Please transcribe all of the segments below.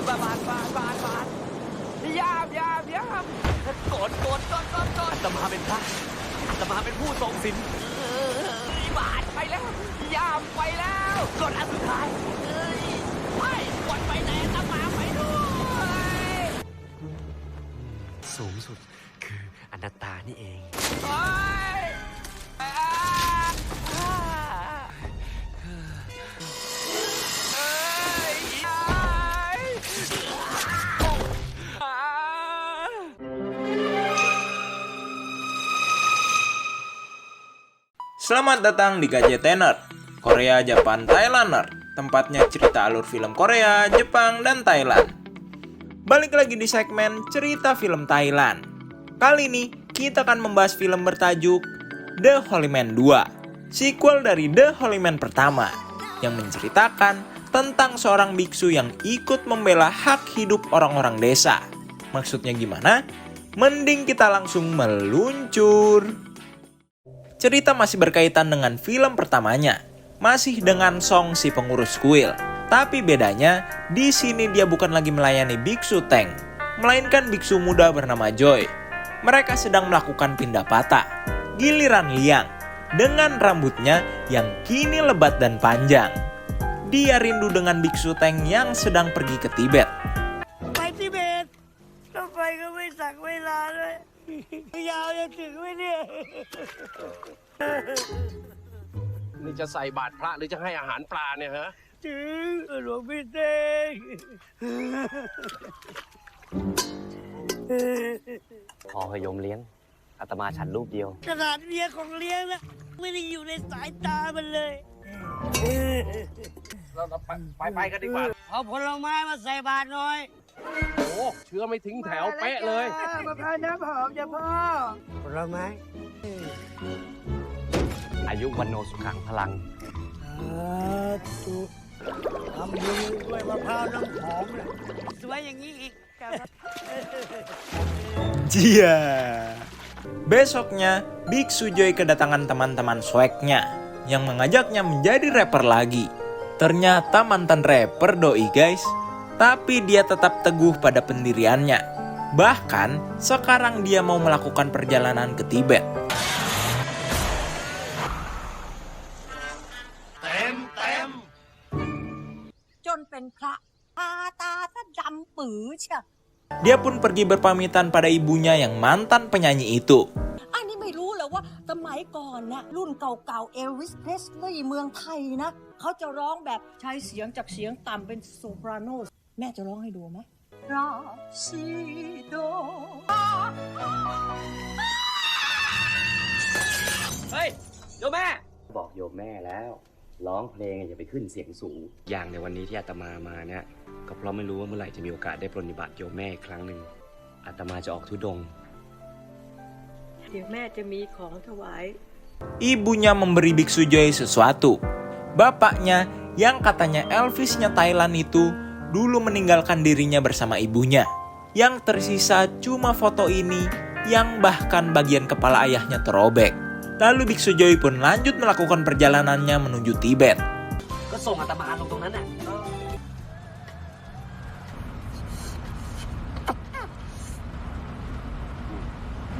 บาทยามกดอาตมาเป็นพระอาตมาเป็นผู้ทรงศีลบาทไปแล้วยามไปแล้วกดอันสุดท้ายไปกดไปไหนอาตมาไปด้วยสูงสุดคืออนัตตานี่เองSelamat datang di KJT Nerd, Korea, Japan, Thailand Nerd. Tempatnya cerita alur film Korea, Jepang, dan Thailand. Balik lagi di segmen cerita film Thailand. Kali ini kita akan membahas film bertajuk The Holy Man 2, sequel dari The Holy Man pertama, yang menceritakan tentang seorang biksu yang ikut membela hak hidup orang-orang desa. Maksudnya gimana? Mending kita langsung meluncur. Cerita masih berkaitan dengan film pertamanya, masih dengan Song si pengurus kuil. Tapi bedanya, di sini dia bukan lagi melayani biksu Teng, melainkan biksu muda bernama Joy. Mereka sedang melakukan pindah patah. Giliran Liang, dengan rambutnya yang kini lebat dan panjang. Dia rindu dengan biksu Teng yang sedang pergi ke Tibet.ไปทิเบตถ้าไปก็ไม่สักเวลาเลยยาวจะถึงไหมเนี่ย นี่จะใส่บาตรพระหรือจะให้อาหารปลาเนี่ยฮะ ถึงหลวงพี่เต้ง พอโยมเลี้ยงอาตมาฉันรูปเดียว ขนาดเลี้ยงของเลี้ยงนะไม่ได้อยู่ในสายตามันเลย เราไปกันดีกว่า เอาผลไม้มาใส่บาตรหน่อย โอ้เชื้อไม่ทิ้งแถวเป๊ะเลย มะพร้าวน้ำหอมจ้ะพ่อผลไม้ อายุวันโนสุขังพลัง ถูกทำบุญด้วยมะพร้าวน้ำหอมเลยสวยอย่างนี้อีก Jia. Besoknya, Biksu Joy kedatangan teman-teman swagnya yang mengajaknya menjadi rapper lagi. Ternyata mantan rapper doi guys. Tapi dia tetap teguh pada pendiriannya. Bahkan, sekarang dia mau melakukan perjalanan ke Tibet. จนเป็นพระตาถ้าดำปื๋อเชียว Dia pun pergi berpamitan pada ibunya yang mantan penyanyi itu. อันนี้ไม่รู้เลยว่าสมัยก่อนนะรุ่นเก่าๆเอลวิสเพรสลีย์เมืองไทยนะเขาจะร้องแบบใช้เสียงจากเสียงต่ำเป็นโซปราโนแม่จะร้องให้ดูไหมราชิโด เฮ้ยโยมแม่บอกโยมแม่แล้วร้องเพลงอย่าไปขึ้นเสียงสูงอย่างในวันนี้ที่อาตมามาเนี่ยก็เพราะไม่รู้ว่าเมื่อไหร่จะมีโอกาสได้ปรนนิบัติโยมแม่อีกครั้งหนึ่งอาตมาจะออกธุดงค์ เดี๋ยวแม่จะมีของถวาย Ibunya memberi Biksu Joy sesuatu. Bapaknya yang katanya Elvisnya Thailand itu dulu meninggalkan dirinya bersama ibunya. Yang tersisa cuma foto ini yang bahkan bagian kepala ayahnya terobek. Lalu Biksu Joy pun lanjut melakukan perjalanannya menuju Tibet. ก็ส่งอาตมาลงตรงนั้นน่ะ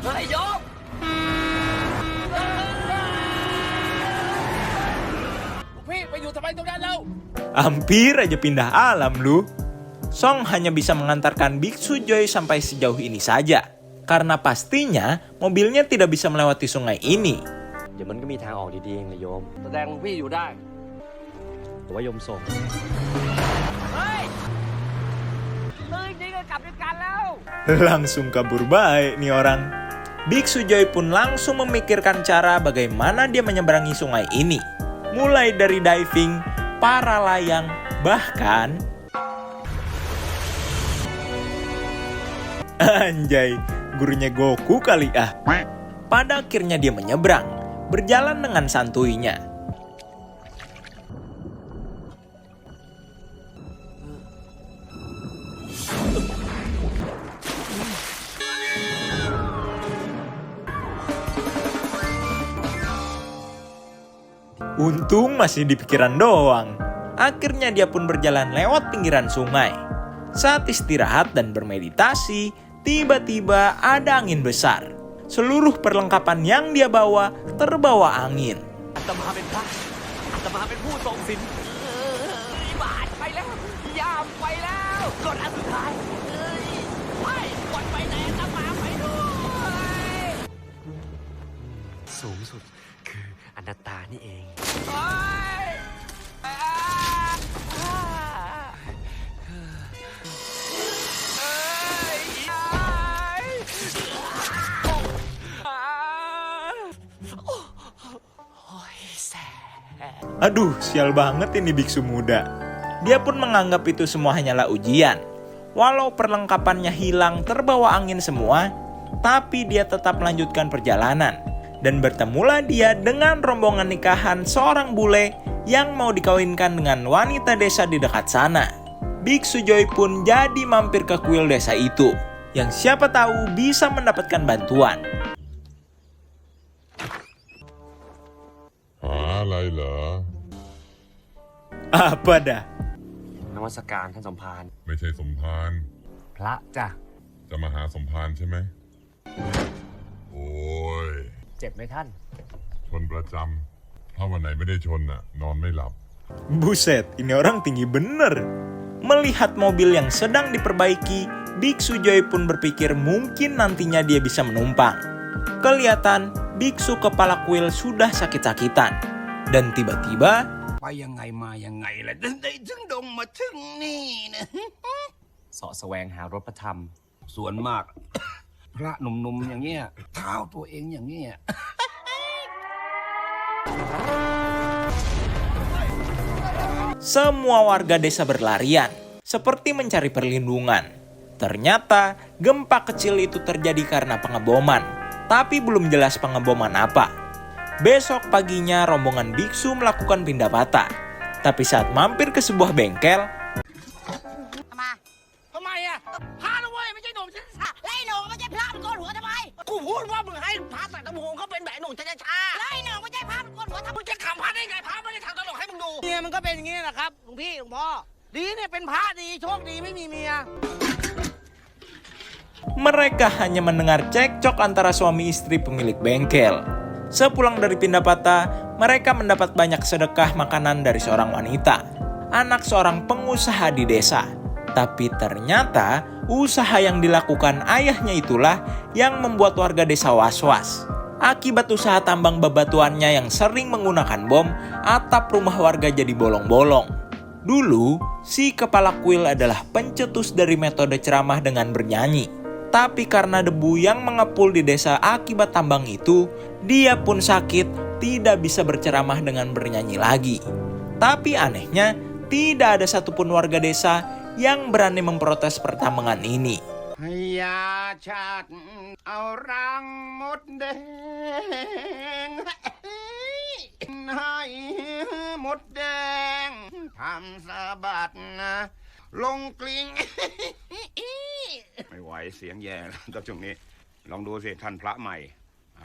เฮ้ยโยม พี่ไปอยู่ทำไมตรงนั้นแล้ว Hampir aja pindah alam lu. Song hanya bisa mengantarkan Biksu Joy sampai sejauh ini saja. Karena pastinya mobilnya tidak bisa melewati sungai ini. เดี๋ยวมันก็มีทางออกดีๆเองนะโยม แสดงพี่อยู่ได้ แต่ว่าโยมส่ง เฮ้ยนี่ก็กลับด้วยกันแล้ว Langsung kabur baik nih orang. Biksu Joy pun langsung memikirkan cara bagaimana dia menyeberangi sungai ini. Mulai dari diving, para layang, bahkan anjay, gurunya Goku kali ah. Pada akhirnya dia menyeberang, berjalan dengan santuinya. Untung masih di pikiran doang. Akhirnya dia pun berjalan lewat pinggiran sungai. Saat istirahat dan bermeditasi, tiba-tiba ada angin besar. Seluruh perlengkapan yang dia bawa terbawa angin. อาตมาเป็นพระอาตมาเป็นผู้ทรงศีลบาทไปแล้วย่ามไปแล้วกดอันสุดท้ายไม่กดไปไหนอาตมาไปด้วยสูงสุดคืออนัตตานี่เองAduh, sial banget ini biksu muda. Dia pun menganggap itu semua hanyalah ujian. Walau perlengkapannya hilang terbawa angin semua, tapi dia tetap melanjutkan perjalanan. Dan bertemulah dia dengan rombongan nikahan seorang bule yang mau dikawinkan dengan wanita desa di dekat sana. Biksu Joy pun jadi mampir ke kuil desa itu, yang siapa tahu bisa mendapatkan bantuan. หาอะไรเหรอ Apa dah? นมัสการท่านสมภาร ไม่ใช่สมภาร พระจ้ะ จะมาหาสมภารใช่ไหม โอ้ย เจ็บไหมท่าน ชนประจำ ถ้าวันไหนไม่ได้ชนน่ะ นอนไม่หลับ Buset, ini orang tinggi bener. Melihat mobil yang sedang diperbaiki, Biksu Joy pun berpikir mungkin nantinya dia bisa menumpang. Kelihatan biksu kepala kuil sudah sakit-sakitan. Dan tiba-tiba ไปยังไงมายังไงล่ะได้ถึงดงมาถึงนี่นะเสาะแสวงหารถพระธรรมส่วนมาก พระหนุ่มๆอย่างเงี้ยเท้าตัวเองอย่างเงี้ย semua warga desa berlarian, seperti mencari perlindungan. Ternyata gempa kecil itu terjadi karena pengeboman, tapi belum jelas pengeboman apa. Besok paginya rombongan biksu melakukan pindah patah. Tapi saat mampir ke sebuah bengkel, ทำไมอ่ะพระนะเว้ยไม่ใช่หนุ่มชัชชาไล่หนุ่มไม่ใช่พระมันโกนหัวทำไมกูพูดว่ามึงให้พระใส่ตะมูเขาเป็นแบบหนุ่มชัชชาไล่หนุ่มไม่ใช่พระมันโกนหัวทำมึงจะขำพระได้ไงพระไม่ได้ทำตลกให้มึงดูเนี่ยมันก็เป็นอย่างนี้แหละครับหลวงพี่หลวงพ่อดีเนี่ยเป็นพระดีโชคดีไม่มีเมีย mereka hanya mendengar cekcok antara suami istri pemilik bengkel. Sepulang dari pindah patah, mereka mendapat banyak sedekah makanan dari seorang wanita, anak seorang pengusaha di desa. Tapi ternyata usaha yang dilakukan ayahnya itulah yang membuat warga desa was-was. Akibat usaha tambang bebatuannya yang sering menggunakan bom, atap rumah warga jadi bolong-bolong. Dulu, si kepala kuil adalah pencetus dari metode ceramah dengan bernyanyi. Tapi karena debu yang mengepul di desa akibat tambang itu, dia pun sakit, tidak bisa berceramah dengan bernyanyi lagi. Tapi anehnya, tidak ada satupun warga desa yang berani memprotes pertambangan ini. ให้ยาชาติเอารังมดแดงให้มดแดงทำสะบัดนะลงกลิ้ง ไม่ไหวเสียงแย่แล้วช่วงนี้ลองดูสิท่านพระใหม่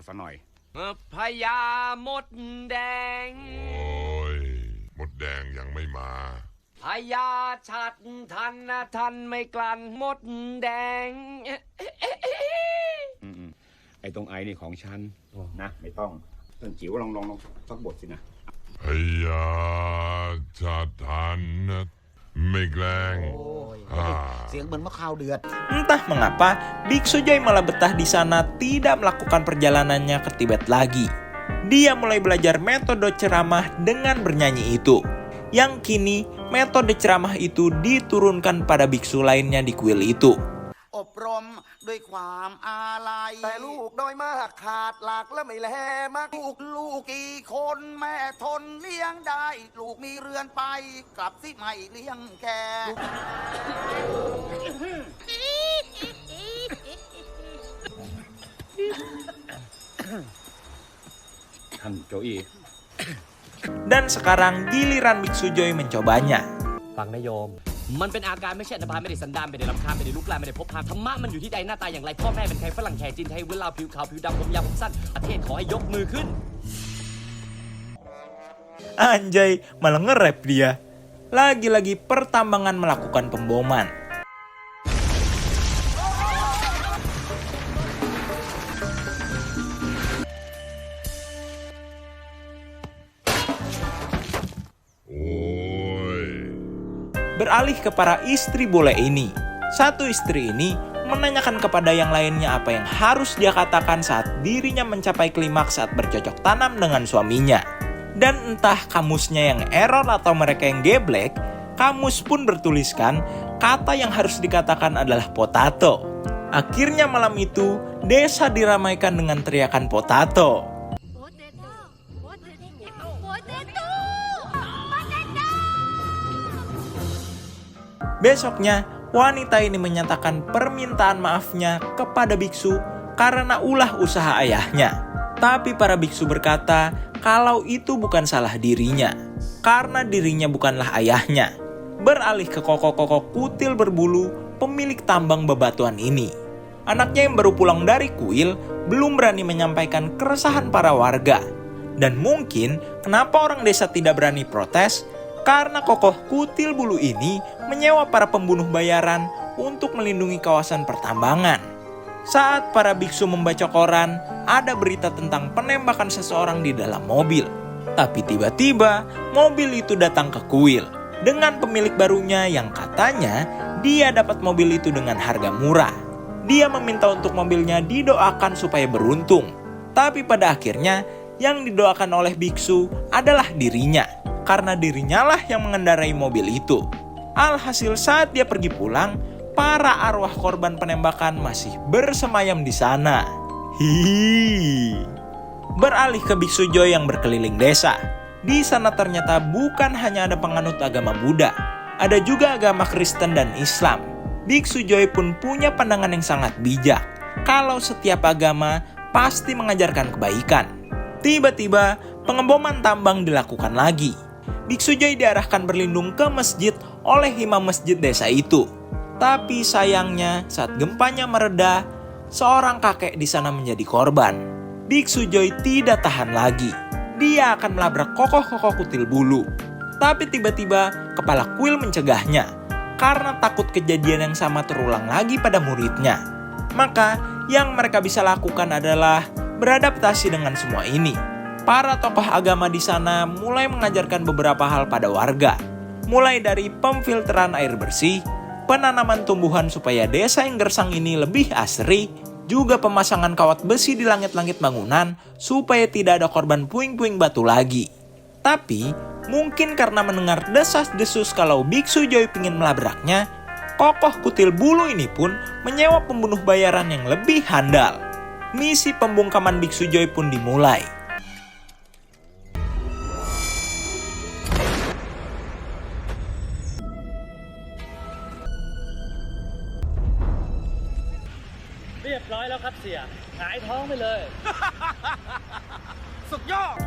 ซะหน่อย พญามดแดง โอ้ย มดแดงยังไม่มา พญาชัดทันนะทันไม่กลั่นมดแดง ไอ้ตรงไอ้นี่ของฉันนะไม่ต้องเรื่องจิ๋วลองสักบทสินะ พยาจะทันนะไม่แกล้ง เสียงเหมือนมะขาวเดือด Entah mengapa, Biksu Joy malah betah di sana tidak melakukan perjalanannya ke Tibet lagi. Dia mulai belajar metode ceramah dengan bernyanyi itu. Yang kini, metode ceramah itu diturunkan pada biksu lainnya di kuil itu. อบรมด้วยความอาลัยแต่ลูกน้อยมากขาดหลักและไม่แลมากลูกกี่คนแม่ทนเลี้ยงได้ ลูกมีเรือนไปกลับสิไม่เลี้ยงแก ท่านโจอี้ Dan sekarang giliran Biksu Joy mencobanya. ฟังนโยม มันเป็นอาการไม่ใช่อันธพาลไม่ได้สันดานไม่ได้รำคาญไม่ได้ลุกลามไม่ได้พบพาธรรมะมันอยู่ที่ใดหน้าตาอย่างไรพ่อแม่เป็นใครฝรั่งแขกจีนไทยเวลาผิวขาวผิวดำผมยาวผมสั้นประเทศขอให้ยกมือขึ้น Anjay, malah nge-rap dia. Lagi-lagi pertambangan melakukan pemboman. beralih ke para istri bule ini. Satu istri ini menanyakan kepada yang lainnya apa yang harus dia katakan saat dirinya mencapai klimaks saat bercocok tanam dengan suaminya. Dan entah kamusnya yang error atau mereka yang geblek, kamus pun bertuliskan kata yang harus dikatakan adalah potato. Akhirnya malam itu, desa diramaikan dengan teriakan potato. Besoknya, wanita ini menyatakan permintaan maafnya kepada biksu karena ulah usaha ayahnya. Tapi para biksu berkata kalau itu bukan salah dirinya, karena dirinya bukanlah ayahnya. Beralih ke koko-koko kutil berbulu, pemilik tambang bebatuan ini. Anaknya yang baru pulang dari kuil belum berani menyampaikan keresahan para warga. Dan mungkin kenapa orang desa tidak berani protes, karena kokoh kutil bulu ini menyewa para pembunuh bayaran untuk melindungi kawasan pertambangan. Saat para biksu membaca koran, ada berita tentang penembakan seseorang di dalam mobil. Tapi tiba-tiba mobil itu datang ke kuil dengan pemilik barunya yang katanya dia dapat mobil itu dengan harga murah. Dia meminta untuk mobilnya didoakan supaya beruntung. Tapi pada akhirnya yang didoakan oleh biksu adalah dirinya, karena dirinya lah yang mengendarai mobil itu. Alhasil saat dia pergi pulang, para arwah korban penembakan masih bersemayam di sana. Hihihi. Beralih ke biksu Joy yang berkeliling desa. Di sana ternyata bukan hanya ada penganut agama Buddha, ada juga agama Kristen dan Islam. Biksu Joy pun punya pandangan yang sangat bijak, kalau setiap agama pasti mengajarkan kebaikan. Tiba-tiba pengeboman tambang dilakukan lagi. Biksu Joy diarahkan berlindung ke masjid oleh imam masjid desa itu. Tapi sayangnya saat gempanya mereda, seorang kakek di sana menjadi korban. Biksu Joy tidak tahan lagi. Dia akan melabrak kokoh-kokoh kutil bulu. Tapi tiba-tiba kepala kuil mencegahnya karena takut kejadian yang sama terulang lagi pada muridnya. Maka yang mereka bisa lakukan adalah beradaptasi dengan semua ini. Para tokoh agama di sana mulai mengajarkan beberapa hal pada warga. Mulai dari pemfilteran air bersih, penanaman tumbuhan supaya desa yang gersang ini lebih asri, juga pemasangan kawat besi di langit-langit bangunan supaya tidak ada korban puing-puing batu lagi. Tapi mungkin karena mendengar desas-desus kalau Biksu Joy ingin melabraknya, kokoh kutil bulu ini pun menyewa pembunuh bayaran yang lebih handal. Misi pembungkaman Biksu Joy pun dimulai.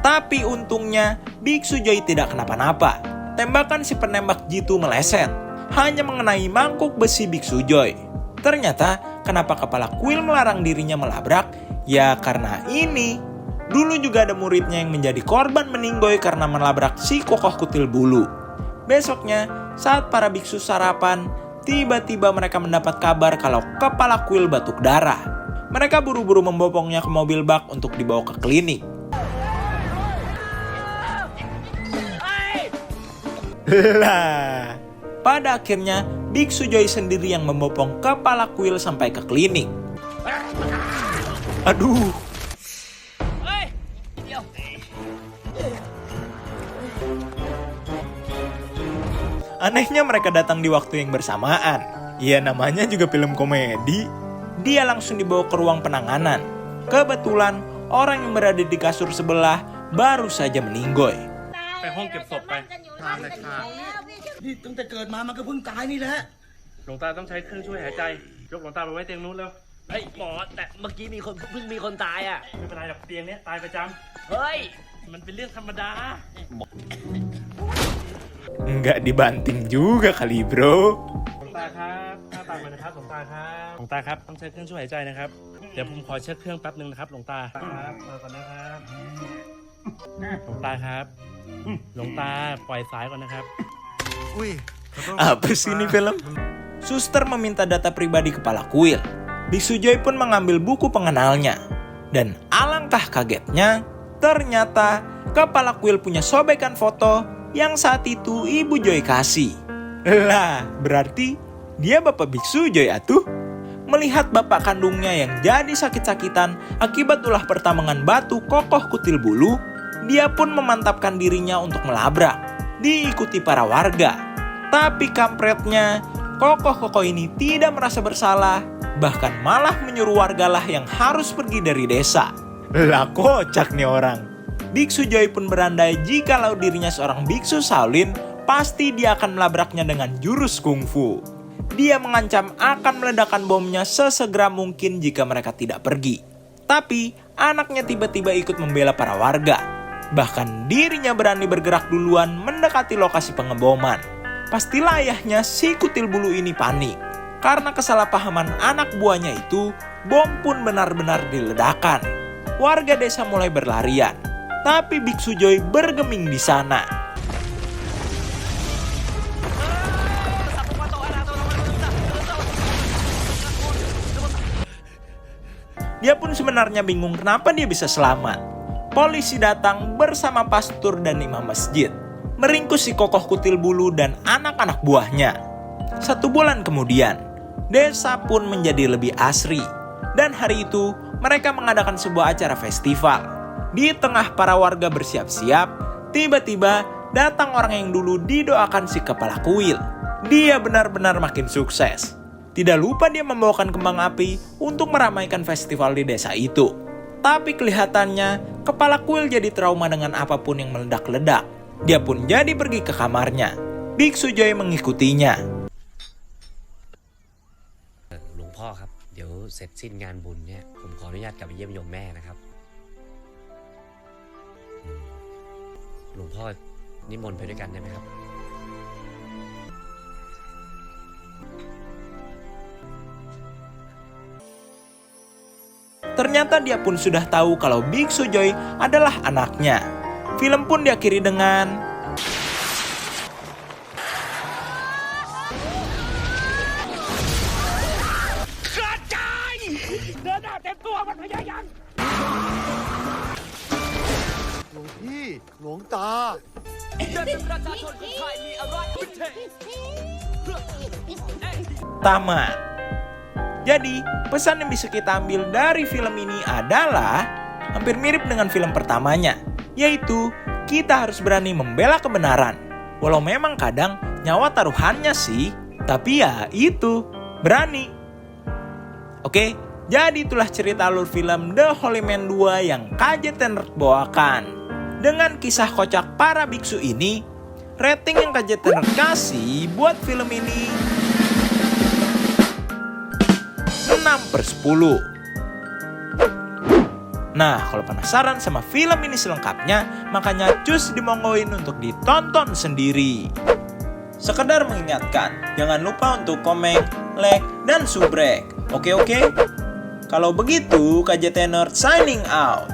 Tapi untungnya Biksu Joy tidak kenapa-napa. Tembakan si penembak jitu meleset, hanya mengenai mangkuk besi Biksu Joy. Ternyata kenapa kepala kuil melarang dirinya melabrak? Ya karena ini. Dulu juga ada muridnya yang menjadi korban meninggoy karena melabrak si kokoh kutil bulu. Besoknya saat para biksu sarapan, tiba-tiba mereka mendapat kabar kalau kepala kuil batuk darah. Mereka buru-buru membopongnya ke mobil bak untuk dibawa ke klinik. Lah, pada akhirnya Biksu Joy sendiri yang membopong kepala kuil sampai ke klinik. Aduh. Anehnya mereka datang di waktu yang bersamaan. Ya namanya juga film komedi. Dia langsung dibawa ke ruang penanganan. Kebetulan orang yang berada di kasur sebelah baru saja meninggoy. ไปห้องเก็บศพไปทานเลยค่ะ นี่ตั้งแต่เกิดมามันก็เพิ่งตายนี่แหละ หลวงตาต้องใช้เครื่องช่วยหายใจ ยกหลวงตาไปไว้เตียงนู้นแล้ว เฮ้ยหมอแต่เมื่อกี้มีคนเพิ่งมีคนตายอ่ะ ไม่เป็นไรหรอกเตียงเนี้ยตายประจ เฮ้ย ำมันเป็นเรื่องธรรมดา Nggak dibanting juga kali bro. หลวงตาครับหน้าตามานะครับหลวงตาครับหลวงตาครับต้องใช้เครื่องช่วยหายใจนะครับ เดี๋ยวผมขอเช็คเครื่องแป๊บนึงนะครับหลวงตาครับมาก่อนนะครับหลวงตาครับหลวงตาปล่อยสายก่อนนะครับ Apa sih ini film? Suster meminta data pribadi kepala kuil. Biksu Joy pun mengambil buku pengenalnya. Dan alangkah kagetnya, ternyata kepala kuil punya sobekan foto yang saat itu Ibu Joy kasih. Lah, berarti dia bapak biksu Joy atuh. Melihat bapak kandungnya yang jadi sakit-sakitan akibat ulah pertambangan batu Kokoh Kutil Bulu, dia pun memantapkan dirinya untuk melabrak, diikuti para warga. Tapi kampretnya, Kokoh ini tidak merasa bersalah, bahkan malah menyuruh wargalah yang harus pergi dari desa. Lah kocak nih orang. Biksu Joy pun berandai jikalau dirinya seorang biksu Shaolin, pasti dia akan melabraknya dengan jurus kungfu. Dia mengancam akan meledakkan bomnya sesegera mungkin jika mereka tidak pergi. Tapi anaknya tiba-tiba ikut membela para warga. Bahkan dirinya berani bergerak duluan mendekati lokasi pengeboman. Pastilah ayahnya si Kutil Bulu ini panik. Karena kesalahpahaman anak buahnya itu, bom pun benar-benar diledakkan. Warga desa mulai berlarian, tapi Biksu Joy bergeming di sana. Dia pun sebenarnya bingung kenapa dia bisa selamat. Polisi datang bersama pastor dan imam masjid, meringkus si Kokoh Kutil Bulu dan anak-anak buahnya. 1 bulan kemudian, desa pun menjadi lebih asri. Dan hari itu, mereka mengadakan sebuah acara festival. Di tengah para warga bersiap-siap, tiba-tiba datang orang yang dulu didoakan si kepala kuil. Dia benar-benar makin sukses. Tidak lupa dia membawakan kembang api untuk meramaikan festival di desa itu. Tapi kelihatannya, kepala kuil jadi trauma dengan apapun yang meledak-ledak. Dia pun jadi pergi ke kamarnya. Biksu Joy mengikutinya. หลวงพ่อครับเดี๋ยวเสร็จสิ้นงานบุญเนี่ยผมขออนุญาตกลับไปเยี่ยมโยมแม่นะครับหลวงพ่อนิมนต์ไปด้วยกันได้ไหมครับ Ternyata dia pun sudah tahu kalau Biksu Joy adalah anaknya. Film pun diakhiri dengan tamat. Jadi, pesan yang bisa kita ambil dari film ini adalah hampir mirip dengan film pertamanya, yaitu kita harus berani membela kebenaran. Walau memang kadang nyawa taruhannya sih, tapi ya itu, berani. Oke, jadi itulah cerita alur film The Holy Man 2 yang KJT Nerd bawakan. Dengan kisah kocak para biksu ini, rating yang KJT Nerd kasih buat film ini 6/10. Nah, kalau penasaran sama film ini selengkapnya, makanya cus dimongoin untuk ditonton sendiri. Sekedar mengingatkan, jangan lupa untuk komen, like, dan subrek. Oke? Kalau begitu, KJT Nerd signing out.